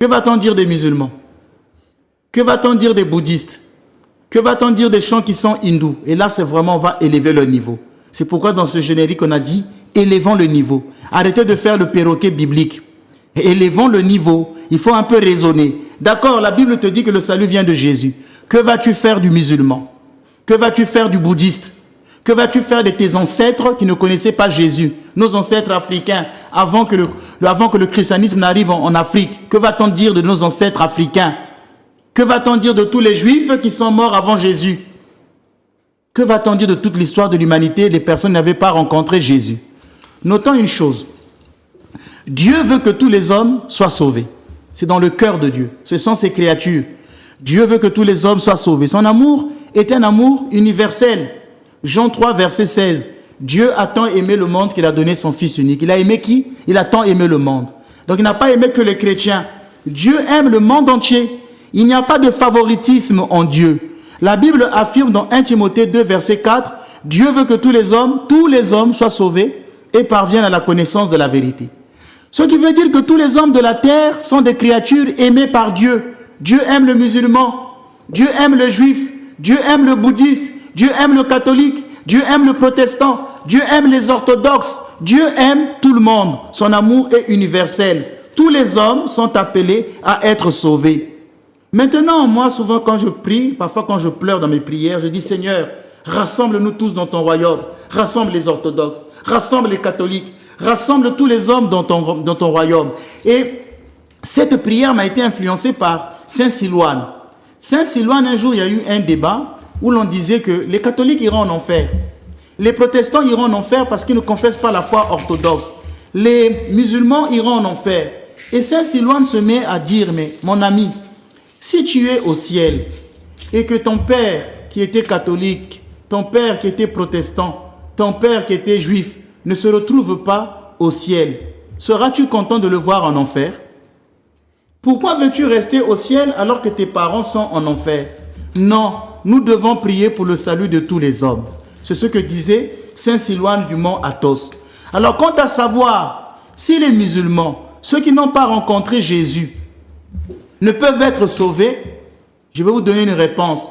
Que va-t-on dire des musulmans? Que va-t-on dire des bouddhistes? Que va-t-on dire des gens qui sont hindous? Et là, c'est vraiment, on va élever le niveau. C'est pourquoi dans ce générique, on a dit, élevons le niveau. Arrêtez de faire le perroquet biblique. Élevons le niveau. Il faut un peu raisonner. D'accord, la Bible te dit que le salut vient de Jésus. Que vas-tu faire du musulman? Que vas-tu faire du bouddhiste? Que vas-tu faire de tes ancêtres qui ne connaissaient pas Jésus? Nos ancêtres africains, avant que le christianisme n'arrive en Afrique. Que va-t-on dire de nos ancêtres africains? Que va-t-on dire de tous les juifs qui sont morts avant Jésus? Que va-t-on dire de toute l'histoire de l'humanité? Les personnes n'avaient pas rencontré Jésus. Notons une chose. Dieu veut que tous les hommes soient sauvés. C'est dans le cœur de Dieu. Ce sont ses créatures. Dieu veut que tous les hommes soient sauvés. Son amour est un amour universel. Jean 3, verset 16. Dieu a tant aimé le monde qu'il a donné son Fils unique. Il a aimé qui? Il a tant aimé le monde. Donc il n'a pas aimé que les chrétiens. Dieu aime le monde entier. Il n'y a pas de favoritisme en Dieu. La Bible affirme dans 1 Timothée 2, verset 4, Dieu veut que tous les hommes soient sauvés et parviennent à la connaissance de la vérité. Ce qui veut dire que tous les hommes de la terre sont des créatures aimées par Dieu. Dieu aime le musulman, Dieu aime le juif, Dieu aime le bouddhiste, Dieu aime le catholique, Dieu aime le protestant, Dieu aime les orthodoxes, Dieu aime tout le monde. Son amour est universel. Tous les hommes sont appelés à être sauvés. Maintenant, moi, souvent quand je prie, parfois quand je pleure dans mes prières, je dis, Seigneur, rassemble-nous tous dans ton royaume. Rassemble les orthodoxes, rassemble les catholiques, rassemble tous les hommes dans ton royaume. Et cette prière m'a été influencée par Saint Silouane. Saint Silouane, un jour, il y a eu un débat où l'on disait que les catholiques iront en enfer. Les protestants iront en enfer parce qu'ils ne confessent pas la foi orthodoxe. Les musulmans iront en enfer. Et Saint Silouane se met à dire, mais mon ami, si tu es au ciel et que ton père qui était catholique, ton père qui était protestant, ton père qui était juif ne se retrouve pas au ciel, seras-tu content de le voir en enfer? Pourquoi veux-tu rester au ciel alors que tes parents sont en enfer? Non, nous devons prier pour le salut de tous les hommes. C'est ce que disait Saint Silouane du mont Athos. Alors quant à savoir si les musulmans, ceux qui n'ont pas rencontré Jésus, ne peuvent être sauvés, je vais vous donner une réponse.